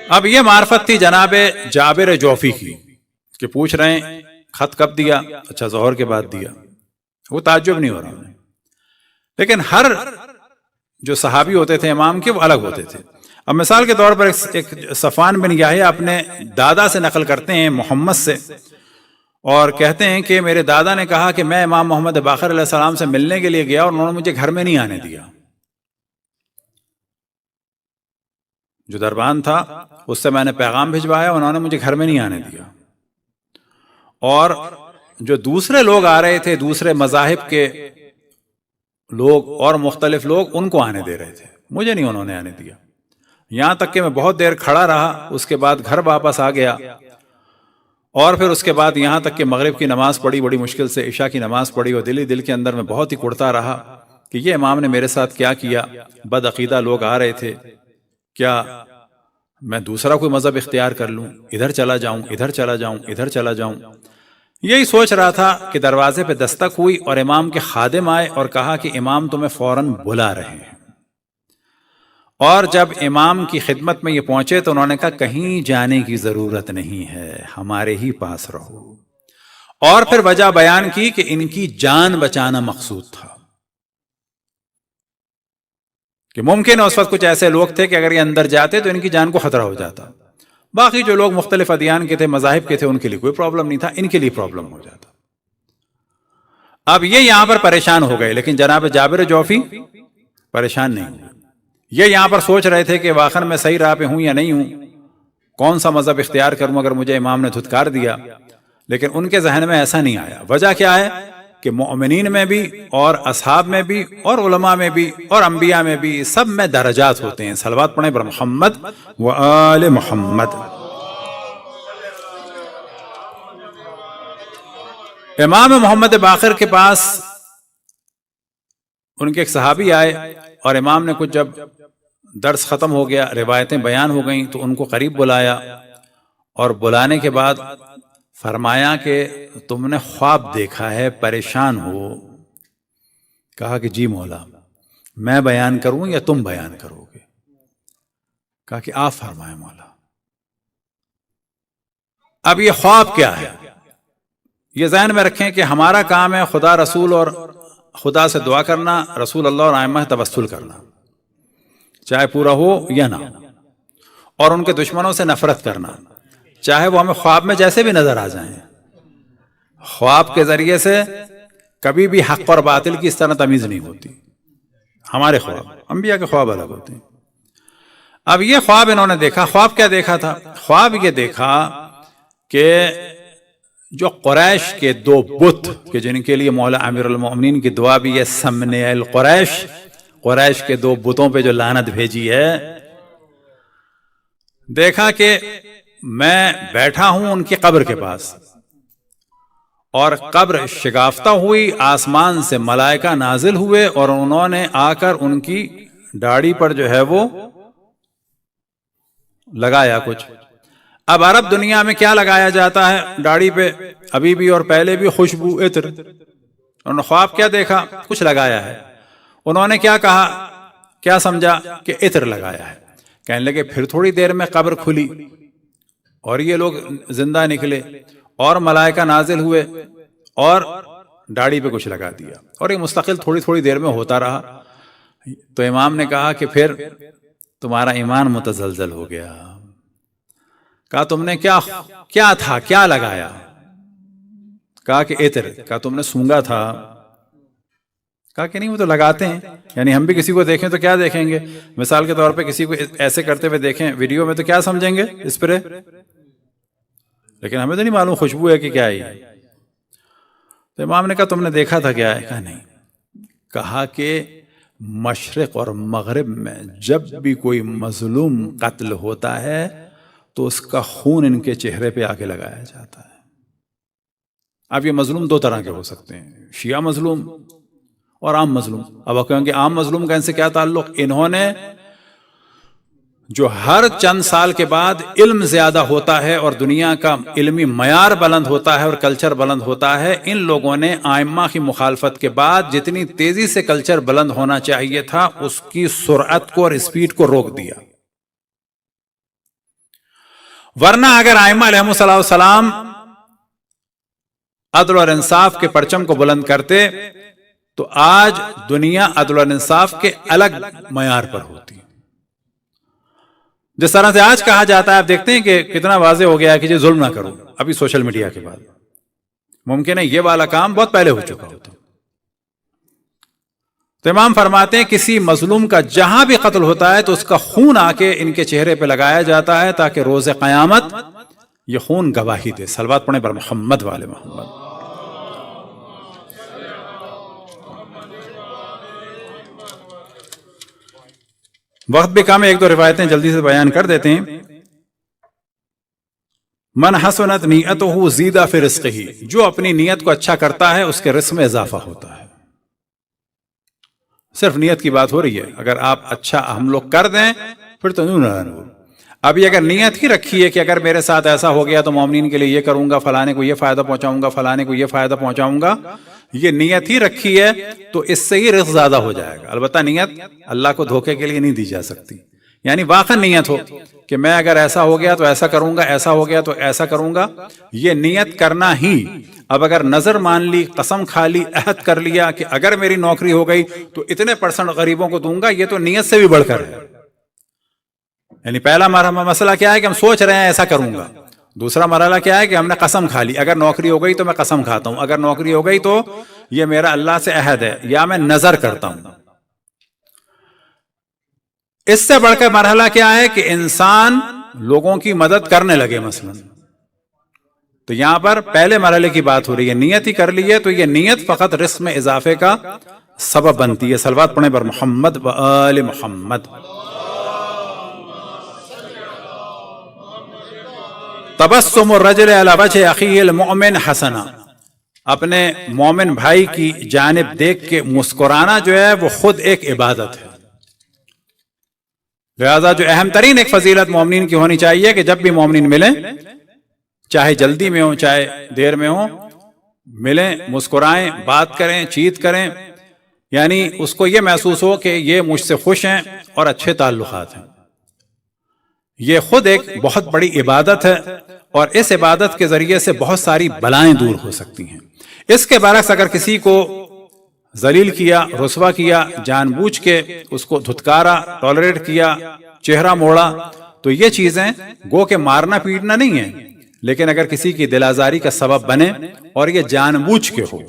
Speaker 1: اب یہ معرفت تھی جناب جابر جوفی کی کہ پوچھ رہے ہیں خط کب دیا؟ اچھا ظہر کے بعد دیا۔ وہ تعجب نہیں ہو رہا انہیں، لیکن ہر جو صحابی ہوتے تھے امام کے وہ الگ ہوتے تھے۔ اب مثال کے طور پر ایک صفوان بن یحییٰ اپنے دادا سے نقل کرتے ہیں محمد سے، اور کہتے ہیں کہ میرے دادا نے کہا کہ میں امام محمد باقر علیہ السلام سے ملنے کے لیے گیا اور انہوں نے مجھے گھر میں نہیں آنے دیا۔ جو دربان تھا اس سے میں نے پیغام بھجوایا، انہوں نے مجھے گھر میں نہیں آنے دیا، اور جو دوسرے لوگ آ رہے تھے، دوسرے مذاہب کے لوگ اور مختلف لوگ، ان کو آنے دے رہے تھے، مجھے نہیں انہوں نے آنے دیا۔ یہاں تک کہ میں بہت دیر کھڑا رہا، اس کے بعد گھر واپس آ گیا، اور پھر اس کے بعد یہاں تک کہ مغرب کی نماز پڑھی، بڑی مشکل سے عشاء کی نماز پڑھی، اور دل کے اندر میں بہت ہی کڑتا رہا کہ یہ امام نے میرے ساتھ کیا کیا۔ بد عقیدہ لوگ آ رہے تھے، کیا میں دوسرا کوئی مذہب اختیار کر لوں، ادھر چلا جاؤں، ادھر چلا جاؤں، ادھر چلا جاؤں؟ یہی سوچ رہا تھا کہ دروازے پہ دستک ہوئی اور امام کے خادم آئے اور کہا کہ امام تمہیں فوراً بلا رہے ہیں۔ اور جب امام کی خدمت میں یہ پہنچے تو انہوں نے کہا کہیں جانے کی ضرورت نہیں ہے، ہمارے ہی پاس رہو، اور پھر وجہ بیان کی کہ ان کی جان بچانا مقصود تھا، کہ ممکن ہے اس وقت کچھ ایسے لوگ تھے کہ اگر یہ اندر جاتے تو ان کی جان کو خطرہ ہو جاتا۔ باقی جو لوگ مختلف ادیان کے تھے، مذاہب کے تھے، ان کے لیے کوئی پرابلم نہیں تھا، ان کے لیے پرابلم ہو جاتا۔ اب یہ یہاں پر پریشان ہو گئے، لیکن جناب جابر جوفی پریشان نہیں ہوئے۔ یہ یہاں پر سوچ رہے تھے کہ واقعا میں صحیح راہ پہ ہوں یا نہیں ہوں، کون سا مذہب اختیار کروں اگر مجھے امام نے دھتکار دیا، لیکن ان کے ذہن میں ایسا نہیں آیا۔ وجہ کیا ہے کہ مومنین میں بھی اور اصحاب میں بھی اور علماء میں بھی اور انبیاء میں بھی سب میں درجات ہوتے ہیں۔ صلوات پڑھیں بر محمد و آل محمد۔ امام محمد باقر کے پاس ان کے ایک صحابی آئے، اور امام نے کچھ جب درس ختم ہو گیا، روایتیں بیان ہو گئیں، تو ان کو قریب بلایا، اور بلانے کے بعد فرمایا کہ تم نے خواب دیکھا ہے، پریشان ہو؟ کہا کہ جی مولا، میں بیان کروں یا تم بیان کرو گے؟ کہا کہ آپ فرمائیں مولا۔ اب یہ خواب کیا ہے؟ یہ ذہن میں رکھیں کہ ہمارا کام ہے خدا رسول اور خدا سے دعا کرنا، رسول اللہ اور ائمہ توسل کرنا، چاہے پورا ہو یا نہ ہو، اور ان کے دشمنوں سے نفرت کرنا، چاہے وہ ہمیں خواب میں جیسے بھی نظر آ جائیں۔ خواب کے ذریعے سے کبھی بھی حق اور باطل کی اس طرح تمیز نہیں ہوتی۔ ہمارے خواب، انبیاء کے خواب الگ ہوتے ہیں۔ اب یہ خواب انہوں نے دیکھا۔ خواب کیا دیکھا تھا؟ خواب یہ دیکھا کہ جو قریش کے دو بت کہ جن کے لیے مولا امیر المومنین کی دعا بھی ہے سمنے القریش، قریش کے دو بتوں پہ جو لعنت بھیجی ہے، دیکھا کہ میں بیٹھا ہوں ان کی قبر کے پاس اور قبر شگافتہ ہوئی، آسمان سے ملائکہ نازل ہوئے اور انہوں نے آ کر ان کی داڑھی پر جو ہے وہ لگایا کچھ۔ اب عرب دنیا میں کیا لگایا جاتا ہے داڑھی پہ ابھی بھی اور پہلے بھی؟ خوشبو، عطر۔ انہوں نے خواب کیا دیکھا؟ کچھ لگایا ہے۔ انہوں نے کیا کہا، کیا سمجھا کہ عطر لگایا ہے۔ کہنے لگے پھر تھوڑی دیر میں قبر کھلی اور یہ لوگ زندہ نکلے اور ملائکہ نازل ہوئے اور داڑھی پہ کچھ لگا دیا، اور یہ مستقل تھوڑی تھوڑی دیر میں ہوتا رہا۔ تو امام نے کہا کہ پھر تمہارا ایمان متزلزل ہو گیا۔ کہا تم نے کیا تھا، کیا لگایا؟ کہا کہ عطر۔ کہا تم نے سونگا تھا؟ کہا کہ نہیں وہ تو لگاتے ہیں، یعنی ہم بھی کسی کو دیکھیں تو کیا دیکھیں گے؟ مثال کے طور پہ کسی کو ایسے کرتے ہوئے دیکھیں ویڈیو میں تو کیا سمجھیں گے؟ اسپرے، لیکن ہمیں تو نہیں معلوم خوشبو ہے کہ کیا ہے۔ تو امام نے کہا تم نے دیکھا تھا کیا ہے؟ کہا نہیں۔ کہا کہ مشرق اور مغرب میں جب بھی کوئی مظلوم قتل ہوتا ہے تو اس کا خون ان کے چہرے پہ آ کے لگایا جاتا ہے۔ اب یہ مظلوم دو طرح کے ہو سکتے ہیں، شیعہ مظلوم اور عام مظلوم۔ اب آپ کہیں کہ عام مظلوم کا ان سے کیا تعلق؟ انہوں نے جو ہر چند سال کے بعد علم زیادہ ہوتا ہے اور دنیا کا علمی معیار بلند ہوتا ہے اور کلچر بلند ہوتا ہے، ان لوگوں نے ائمہ کی مخالفت کے بعد جتنی تیزی سے کلچر بلند ہونا چاہیے تھا اس کی سرعت کو اور اسپیڈ کو روک دیا۔ ورنہ اگر ائمہ علیہ السلام عدل اور انصاف کے پرچم کو بلند کرتے تو آج دنیا عدل اور انصاف کے الگ معیار پر ہوتی۔ جس طرح سے آج کہا جاتا ہے، آپ دیکھتے ہیں کہ کتنا واضح ہو گیا ہے کہ یہ ظلم نہ کرو، ابھی سوشل میڈیا کے بعد ممکن ہے یہ والا کام بہت پہلے ہو چکا ہوتا۔ تو امام فرماتے ہیں کسی مظلوم کا جہاں بھی قتل ہوتا ہے تو اس کا خون آ کے ان کے چہرے پہ لگایا جاتا ہے تاکہ روز قیامت یہ خون گواہی دے۔ صلوات پڑھیں پر محمد والے محمد۔ وقت بھی کم ہے، ایک دو روایتیں جلدی سے بیان کر دیتے ہیں۔ من حسنت نیتہ زیدہ فی رزقہ، جو اپنی نیت کو اچھا کرتا ہے اس کے رزق میں اضافہ ہوتا ہے۔ صرف نیت کی بات ہو رہی ہے، اگر آپ اچھا ہم لوگ کر دیں پھر تو نور۔ ابھی اگر نیت ہی رکھی ہے کہ اگر میرے ساتھ ایسا ہو گیا تو مومنین کے لیے یہ کروں گا، فلانے کو یہ فائدہ پہنچاؤں گا، فلانے کو یہ فائدہ پہنچاؤں گا، یہ نیت ہی رکھی ہے تو اس سے ہی رزق زیادہ ہو جائے گا۔ البتہ نیت اللہ کو دھوکے کے لیے نہیں دی جا سکتی، یعنی واقعا نیت ہو کہ میں اگر ایسا ہو گیا تو ایسا کروں گا، ایسا ہو گیا تو ایسا کروں گا، یہ نیت کرنا ہی۔ اب اگر نظر مان لی، قسم کھا لی، عہد کر لیا کہ اگر میری نوکری ہو گئی تو اتنے % غریبوں کو دوں گا، یہ تو نیت سے بھی بڑھ کر ہے۔ یعنی پہلا مسئلہ کیا ہے کہ ہم سوچ رہے ہیں ایسا کروں گا، دوسرا مرحلہ کیا ہے کہ ہم نے قسم کھا لی اگر نوکری ہو گئی تو میں قسم کھاتا ہوں، اگر نوکری ہو گئی تو یہ میرا اللہ سے عہد ہے، یا میں نظر کرتا ہوں۔ اس سے بڑھ کر مرحلہ کیا ہے کہ انسان لوگوں کی مدد کرنے لگے مثلا، تو یہاں پر پہلے مرحلے کی بات ہو رہی ہے، نیت ہی کر لی ہے تو یہ نیت فقط رزق میں اضافے کا سبب بنتی ہے۔ صلوات پڑھیں پر محمد و آل محمد۔ تبسم الرجل علی وجہ اخیہ المؤمن حسنہ، اپنے مومن بھائی کی جانب دیکھ کے مسکرانا جو ہے وہ خود ایک عبادت ہے۔ لہذا جو اہم ترین ایک فضیلت مومنین کی ہونی چاہیے کہ جب بھی مومنین ملیں، چاہے جلدی میں ہوں چاہے دیر میں ہوں، ملیں، مسکرائیں، بات کریں، چیت کریں، یعنی اس کو یہ محسوس ہو کہ یہ مجھ سے خوش ہیں اور اچھے تعلقات ہیں۔ یہ خود ایک بہت بڑی عبادت ہے اور اس عبادت کے ذریعے سے بہت ساری بلائیں دور ہو سکتی ہیں۔ اس کے برعکس اگر کسی کو ذلیل کیا، رسوا کیا، جان بوجھ کے اس کو دھتکارا، ٹالریٹ کیا، چہرہ موڑا، تو یہ چیزیں گو کہ مارنا پیٹنا نہیں ہے، لیکن اگر کسی کی دل آزاری کا سبب بنے اور یہ جان بوجھ کے ہو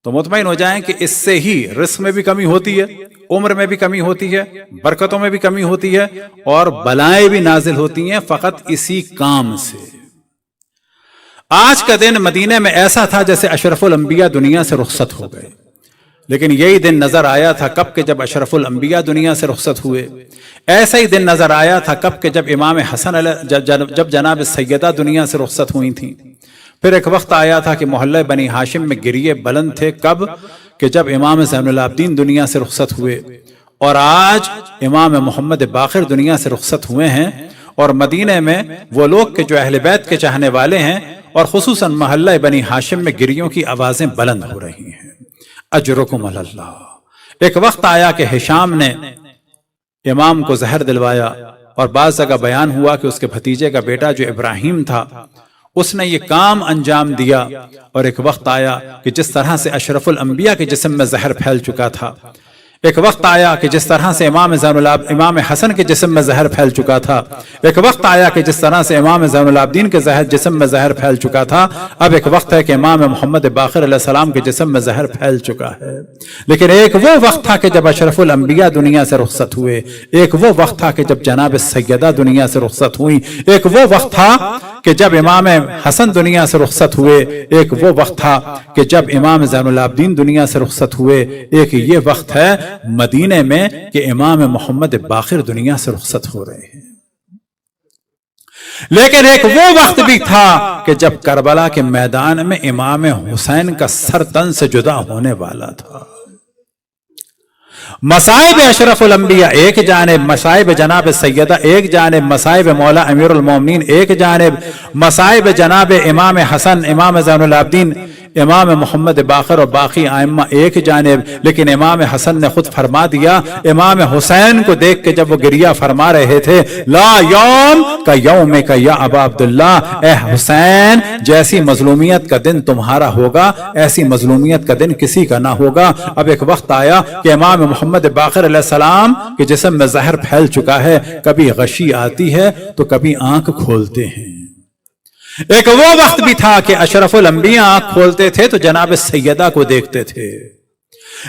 Speaker 1: تو مطمئن ہو جائیں کہ اس سے ہی رزق میں بھی کمی ہوتی ہے، عمر میں بھی کمی ہوتی ہے، برکتوں میں بھی کمی ہوتی ہے، اور بلائیں بھی نازل ہوتی ہیں فقط اسی کام سے۔ آج کا دن مدینے میں ایسا تھا جیسے اشرف الانبیاء دنیا سے رخصت ہو گئے، لیکن یہی دن نظر آیا تھا کب کہ جب اشرف الانبیاء دنیا سے رخصت ہوئے۔ ایسا ہی دن نظر آیا تھا کب کہ جب امام حسن جب جناب سیدہ دنیا سے رخصت ہوئی تھیں۔ پھر ایک وقت آیا تھا کہ محلہ بنی ہاشم میں گریے بلند تھے، کب کہ جب امام زین العابدین دنیا سے رخصت ہوئے، اور آج امام محمد باقر دنیا سے رخصت ہوئے ہیں، اور مدینے میں وہ لوگ کہ جو اہل بیت کے چاہنے والے ہیں، اور خصوصاً محلہ بنی ہاشم میں گریوں کی آوازیں بلند ہو رہی ہیں۔ اجرکم علی اللہ۔ ایک وقت آیا کہ ہشام نے امام کو زہر دلوایا، اور بعض جگہ بیان ہوا کہ اس کے بھتیجے کا بیٹا جو ابراہیم تھا اس نے یہ کام انجام دیا، اور ایک وقت آیا کہ جس طرح سے اشرف الانبیاء کے جسم میں زہر پھیل چکا تھا، ایک وقت آیا کہ جس طرح سے امام حسن کے جسم میں زہر پھیل چکا تھا، ایک وقت آیا کہ جس طرح سے امام زین العابدین کے جسم میں زہر پھیل چکا تھا، اب ایک وقت ہے کہ امام محمد باقر علیہ السلام کے جسم میں زہر پھیل چکا ہے۔ لیکن ایک وہ وقت تھا کہ جب اشرف الانبیاء دنیا سے رخصت ہوئے، ایک وہ وقت تھا کہ جب جناب سیدہ دنیا سے رخصت ہوئی، ایک وہ وقت تھا کہ جب امام حسن دنیا سے رخصت ہوئے، ایک وہ وقت تھا کہ جب امام زین العابدین دنیا سے رخصت ہوئے، ایک یہ وقت ہے مدینے میں کہ امام محمد باقر دنیا سے رخصت ہو رہے ہیں۔ لیکن ایک وہ وقت بھی تھا کہ جب کربلا کے میدان میں امام حسین کا سر تن سے جدا ہونے والا تھا۔ مصائب اشرف الانبیاء ایک جانب، مصائب جناب سیدہ ایک جانب، مصائب مولا امیر المومنین ایک جانب، مصائب جناب امام حسن، امام زین العابدین، امام محمد باقر اور باقی ائمہ ایک جانب۔ لیکن امام حسن نے خود فرما دیا، امام حسین کو دیکھ کے جب وہ گریہ فرما رہے تھے، لا یوم کا یوم کا یا ابا عبداللہ، اے حسین جیسی مظلومیت کا دن تمہارا ہوگا ایسی مظلومیت کا دن کسی کا نہ ہوگا۔ اب ایک وقت آیا کہ امام محمد باقر علیہ السلام کے جسم میں زہر پھیل چکا ہے، کبھی غشی آتی ہے تو کبھی آنکھ کھولتے ہیں۔ ایک وہ وقت بھی تھا کہ اشرف الانبیاء آنکھ کھولتے تھے تو جناب سیدہ کو دیکھتے تھے،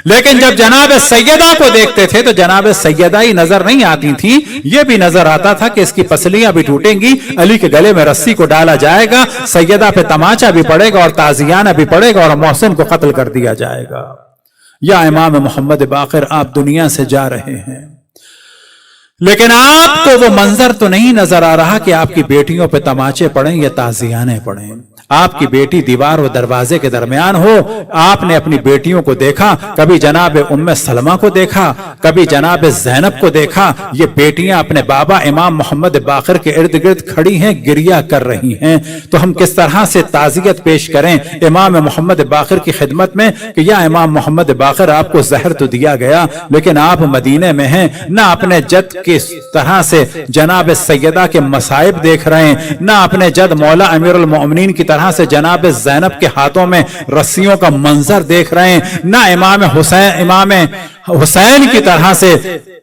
Speaker 1: لیکن جب جناب سیدہ کو دیکھتے تھے تو جناب سیدہ ہی نظر نہیں آتی تھی، یہ بھی نظر آتا تھا کہ اس کی پسلیاں بھی ٹوٹیں گی، علی کے گلے میں رسی کو ڈالا جائے گا، سیدہ پہ تماچا بھی پڑے گا اور تعزیانہ بھی پڑے گا اور محسن کو قتل کر دیا جائے گا۔ یا امام محمد باقر آپ دنیا سے جا رہے ہیں، لیکن آپ کو وہ منظر تو نہیں نظر آ رہا کہ آپ کی بیٹیوں پہ تماچے پڑیں یا تعزیانے پڑیں۔ آپ کی بیٹی دیوار و دروازے کے درمیان ہو، آپ نے اپنی بیٹیوں کو دیکھا، کبھی جناب ام سلمہ کو دیکھا، کبھی جناب زینب کو دیکھا، یہ بیٹیاں اپنے بابا امام محمد باقر کے ارد گرد کھڑی ہیں، گریہ کر رہی ہیں، تو ہم کس طرح سے تعزیت پیش کریں امام محمد باقر کی خدمت میں کہ یا امام محمد باقر آپ کو زہر تو دیا گیا لیکن آپ مدینے میں ہیں، نہ اپنے جد کس طرح سے جناب سیدہ کے مصائب دیکھ رہے ہیں، نہ اپنے جد مولا امیر المؤمنین کی طرح سے جناب زینب کے ہاتھوں میں رسیوں کا منظر دیکھ رہے ہیں، نہ امام حسین کی طرح سے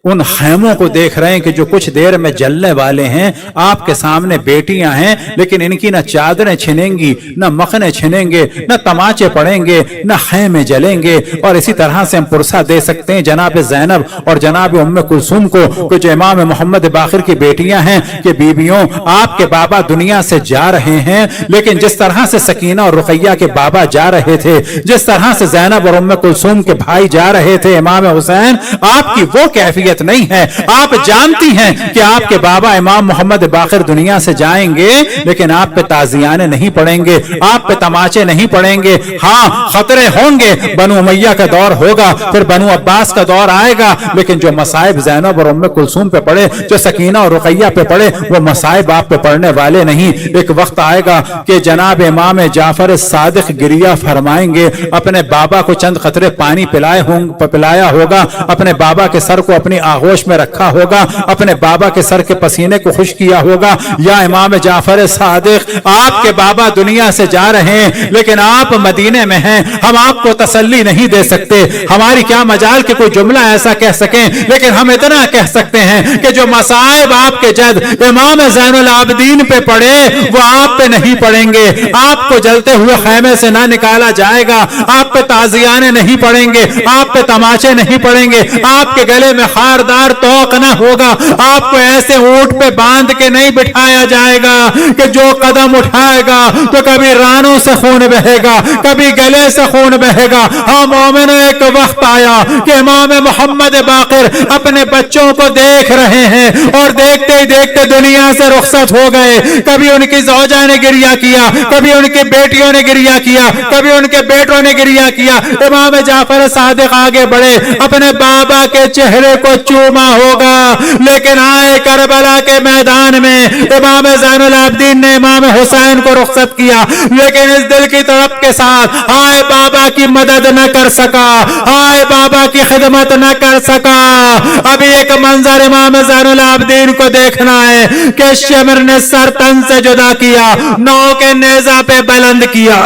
Speaker 1: ان خیموں کو دیکھ رہے ہیں کہ جو کچھ دیر میں جلنے والے ہیں۔ آپ کے سامنے بیٹیاں ہیں لیکن ان کی نہ چادریں چھنیں گی، نہ مخنے چھنیں گے، نہ تماچے پڑیں گے، نہ خیمے جلیں گے۔ اور اسی طرح سے ہم پرسہ دے سکتے ہیں جناب زینب اور جناب ام کلثوم کو کہ جو امام محمد باقر کی بیٹیاں ہیں کہ بیبیوں آپ کے بابا دنیا سے جا رہے ہیں، لیکن جس طرح سے سکینہ اور رقیہ کے بابا جا رہے تھے، جس طرح سے زینب اور ام کلثوم کے بھائی جا رہے تھے امام حسین، آپ کی وہ کیفیت نہیں ہے۔ آپ جانتی ہیں کہ آپ کے بابا امام محمد باقر دنیا سے جائیں گے لیکن آپ پہ تعزیانے نہیں پڑیں گے، آپ پہ تماچے نہیں پڑیں گے۔ ہاں خطرے ہوں گے، بنو امیہ کا دور ہوگا، پھر بنو عباس کا دور آئے گا، لیکن جو مصائب زینب اور ام کلثوم پہ پڑے، جو سکینہ اور رقیہ پہ پڑے، وہ مصائب آپ پہ پڑنے والے نہیں۔ ایک وقت آئے گا کہ جناب امام جعفر صادق گریہ فرمائیں گے، اپنے بابا کو چند قطرے پانی پلایا ہوگا، اپنے بابا کے سر کو اپنی آغوش میں رکھا ہوگا، اپنے بابا کے سر کے پسینے کو خشک کیا ہوگا۔ یا امام جعفر صادق آپ کے بابا دنیا سے جا رہے ہیں لیکن آپ مدینے میں ہیں، ہم آپ کو تسلی نہیں دے سکتے، ہماری کیا مجال کہ کوئی جملہ ایسا کہہ سکیں، لیکن ہم اتنا کہہ سکتے ہیں کہ جو مصائب آپ کے جد امام زین العابدین پہ پڑے وہ آپ پہ نہیں پڑیں گے، آپ کو جلتے ہوئے خیمے سے نہ نکالا جائے گا، آپ پہ تعزیانے نہیں پڑیں گے، آپ پہ تماچے نہیں پڑیں گے، آپ کے گلے میں خار دھاردار توق نہ ہوگا. آپ کو ایسے اونٹ پہ باندھ کے نہیں بٹھایا جائے گا کہ جو قدم اٹھائے گا تو کبھی رانوں سے خون بہے گا, کبھی گلے سے خون بہے گا. ہاں مومنوں, ایک وقت آیا کہ امام محمد باقر اپنے بچوں کو دیکھ رہے ہیں اور دیکھتے ہی دیکھتے دنیا سے رخصت ہو گئے. کبھی ان کی زوجہ نے گریہ کیا, کبھی ان کی بیٹیوں نے گریہ کیا, کبھی ان کے بیٹوں نے گریہ کیا. امام جعفر صادق آگے بڑھے, اپنے بابا کے چہرے کو چوما ہوگا, لیکن آئے کربلا کے میدان میں امام زین العابدین نے امام حسین کو رخصت کیا, لیکن اس دل کی تڑپ کے ساتھ آئے بابا کی مدد نہ کر سکا, آئے بابا کی خدمت نہ کر سکا. ابھی ایک منظر امام زین العابدین کو دیکھنا ہے کہ شمر نے سر تن سے جدا کیا, نو کے نیزہ پہ بلند کیا.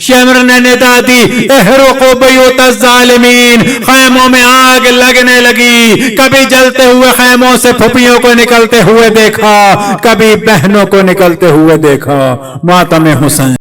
Speaker 1: شمر نے ندا دی, احرقوا بیوت الظالمین, خیموں میں آگ لگنے لگی. کبھی جلتے ہوئے خیموں سے پھپھیوں کو نکلتے ہوئے دیکھا, کبھی بہنوں کو نکلتے ہوئے دیکھا. ماتم حسین.